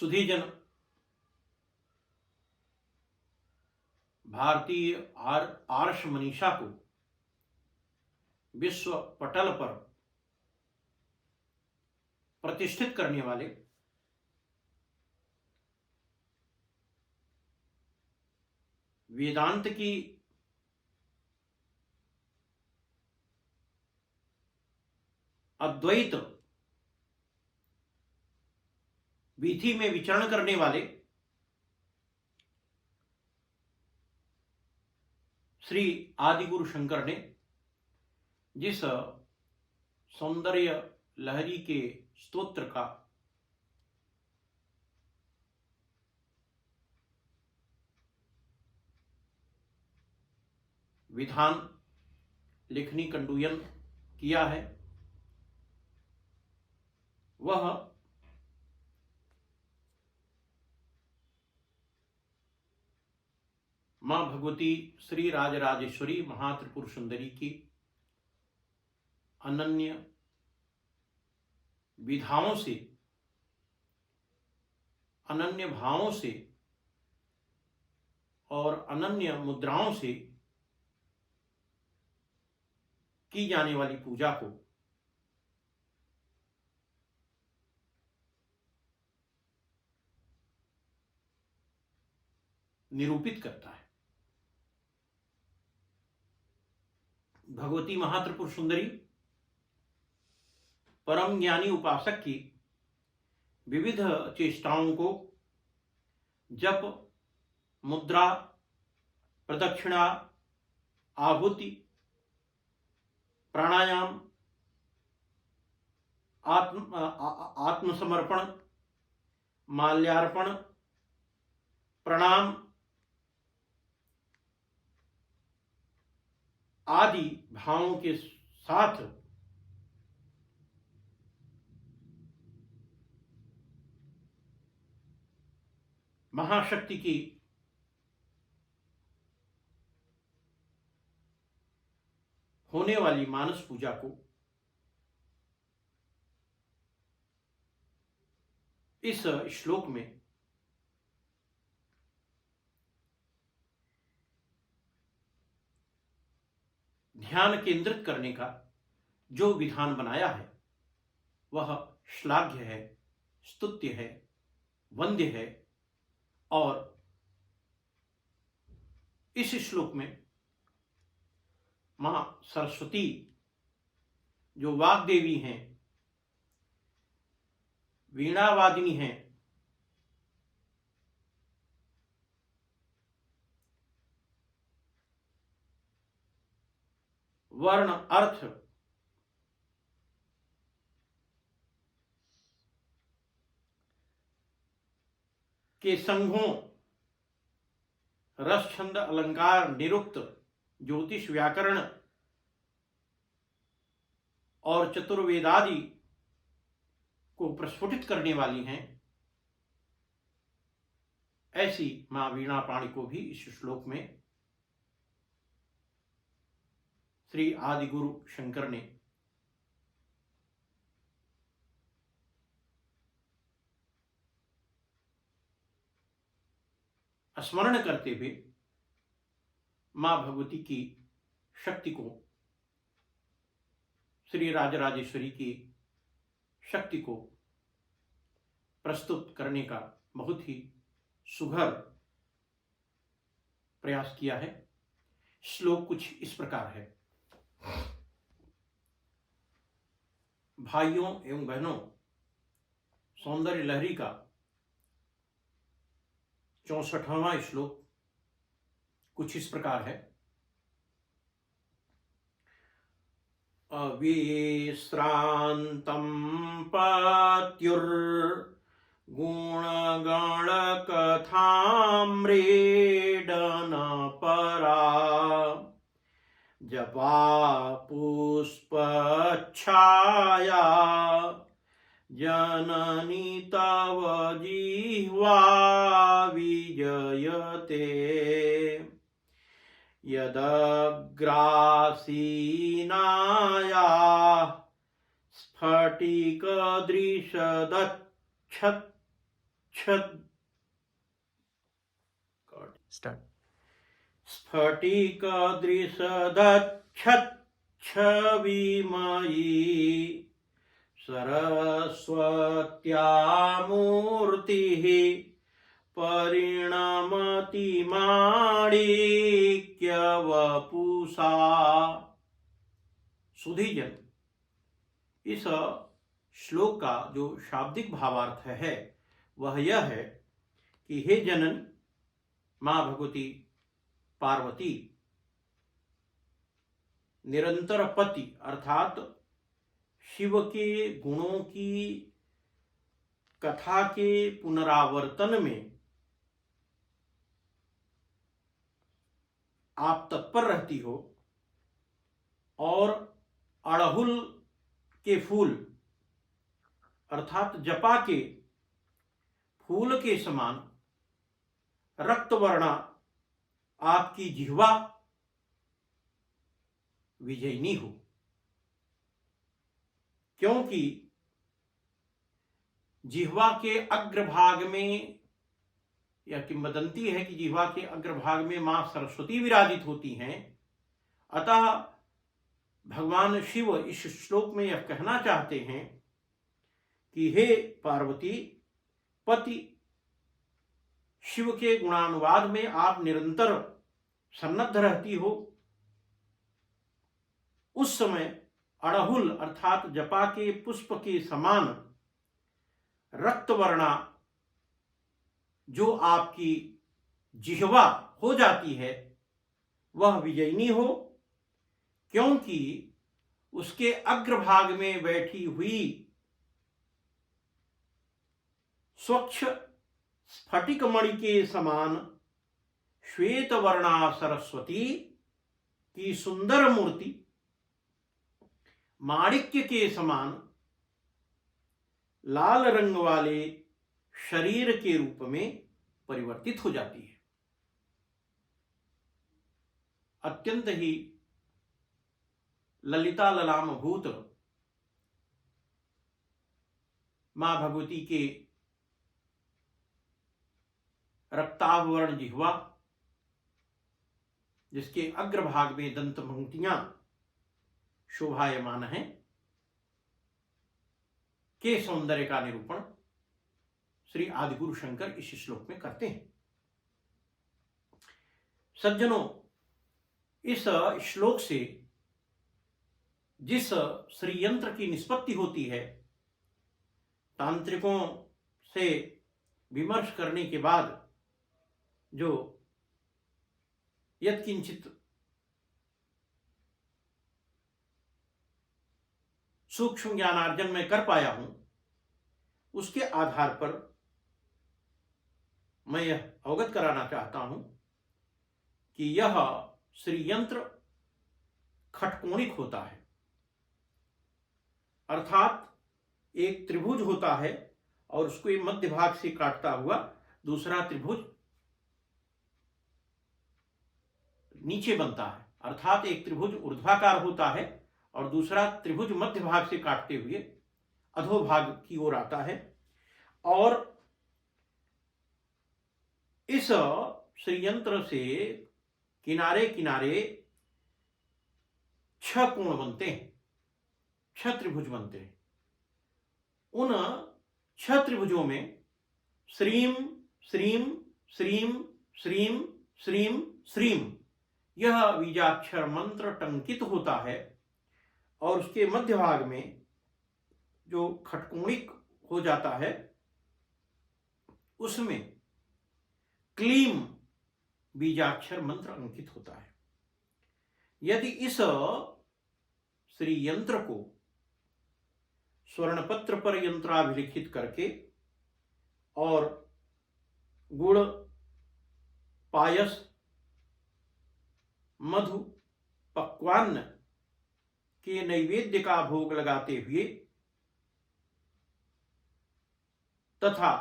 सुधीजन, भारतीय आर्ष मनीषा को विश्व पटल पर प्रतिष्ठित करने वाले वेदांत की अद्वैत विधि में विचरण करने वाले श्री आदिगुरु शंकर ने जिस सौंदर्य लहरी के स्तोत्र का विधान लेखनी कंडूयन किया है, वह मां भगवती श्री राजराजेश्वरी महात्रिपुर सुंदरी की अनन्य विधाओं से, अनन्य भावों से और अनन्य मुद्राओं से की जाने वाली पूजा को निरूपित करता है। भगवती महात्रिपुर सुंदरी परम ज्ञानी उपासक की विविध चेष्टाओं को जप, मुद्रा, प्रदक्षिणा, आहुति, प्राणायाम, आत्मसमर्पण, माल्यार्पण, प्रणाम आदि भावों के साथ महाशक्ति की होने वाली मानस पूजा को इस श्लोक में ध्यान केंद्रित करने का जो विधान बनाया है वह श्लाघ्य है, स्तुत्य है, वंद्य है। और इस श्लोक में मां सरस्वती जो वाग्देवी हैं, वीणावादिनी हैं, वर्ण अर्थ के संघों, रस, छंद, अलंकार, निरुक्त, ज्योतिष, व्याकरण और चतुर्वेदादि को प्रस्फुटित करने वाली हैं, ऐसी मां वीणा पाणी को भी इस श्लोक में श्री आदिगुरु शंकर ने स्मरण करते हुए मां भगवती की शक्ति को, श्री राजराजेश्वरी की शक्ति को प्रस्तुत करने का बहुत ही सुघर प्रयास किया है। श्लोक कुछ इस प्रकार है। भाइयों एवं बहनों, सौंदर्य लहरी का 64वां श्लोक कुछ इस प्रकार है। अविश्रांतं पत्युर्गुणगणकथामृडन परा जपा पुष्पच्छाया जननी तव जिह्वा विजयते यदग्रासीनाया स्फटिकदृशदच्छत् स्टार्ट। स्फटिकदृशदच्छच्छविमयी सरस्वत्या मूर्तिः परिणमति माणिक्यवपुषा। सुधीजन, इस श्लोक का जो शाब्दिक भावार्थ है वह यह है कि हे जनन, मां भगवती पार्वती निरंतर पति अर्थात शिव के गुणों की कथा के पुनरावर्तन में आप तत्पर रहती हो और अड़हुल के फूल अर्थात जपा के फूल के समान रक्तवर्णा आपकी जिह्वा विजयिनी हो, क्योंकि जिह्वा के अग्रभाग में यह किंवदंती है कि जिह्वा के अग्रभाग में मां सरस्वती विराजित होती हैं। अतः भगवान शिव इस श्लोक में यह कहना चाहते हैं कि हे पार्वती, पति शिव के गुणानुवाद में आप निरंतर सन्नद्ध रहती हो। उस समय अड़हुल अर्थात जपा के पुष्प के समान रक्तवर्णा जो आपकी जिह्वा हो जाती है वह विजयिनी हो, क्योंकि उसके अग्रभाग में बैठी हुई स्वच्छ स्फटिक मणि के समान श्वेत वर्णा सरस्वती की सुंदर मूर्ति माणिक्य के समान लाल रंग वाले शरीर के रूप में परिवर्तित हो जाती है। अत्यंत ही ललिता ललाम भूत मां भगवती के रक्तावर्ण जिह्वा, जिसके अग्रभाग में दंत पंक्तियां शोभायमान हैं, के सौंदर्य का निरूपण श्री आदिगुरु शंकर इस श्लोक में करते हैं। सज्जनों, इस श्लोक से जिस श्री यंत्र की निष्पत्ति होती है, तांत्रिकों से विमर्श करने के बाद जो यत्किंचित सूक्ष्म ज्ञानार्जन में कर पाया हूं, उसके आधार पर मैं यह अवगत कराना चाहता हूं कि यह श्री यंत्र खटकोणिक होता है, अर्थात एक त्रिभुज होता है और उसको मध्य भाग से काटता हुआ दूसरा त्रिभुज नीचे बनता है, अर्थात एक त्रिभुज ऊर्ध्वाकार होता है और दूसरा त्रिभुज मध्य भाग से काटते हुए अधोभाग की ओर आता है। और इस श्रीयंत्र से किनारे किनारे 6 कोण बनते हैं, 6 त्रिभुज बनते हैं। उन 6 त्रिभुजों में श्रीम श्रीम श्रीम श्रीम श्रीम श्रीम यह बीजाक्षर मंत्र टंकित होता है और उसके मध्य भाग में जो खटकोणिक हो जाता है उसमें क्लीम बीजाक्षर मंत्र अंकित होता है। यदि इस श्री यंत्र को स्वर्णपत्र पर यंत्राभिलिखित करके और गुड़, पायस, मधु, पक्वान्न के नैवेद्य का भोग लगाते हुए तथा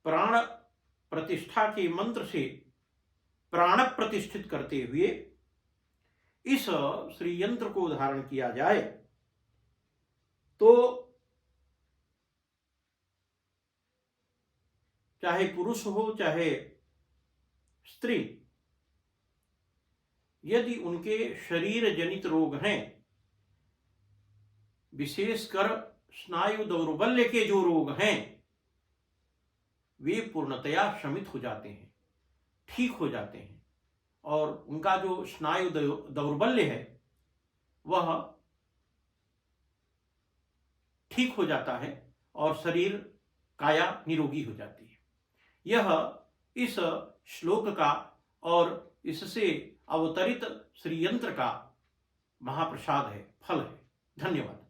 प्राण प्रतिष्ठा के मंत्र से प्राण प्रतिष्ठित करते हुए इस श्री यंत्र को धारण किया जाए तो चाहे पुरुष हो चाहे स्त्री, यदि उनके शरीर जनित रोग हैं, विशेषकर स्नायु दौर्बल्य के जो रोग हैं, वे पूर्णतया शमित हो जाते हैं, ठीक हो जाते हैं, और उनका जो स्नायु दौर्बल्य है वह ठीक हो जाता है और शरीर काया निरोगी हो जाती है। यह इस श्लोक का और इससे अवतरित श्री यंत्र का महाप्रसाद है, फल है। धन्यवाद।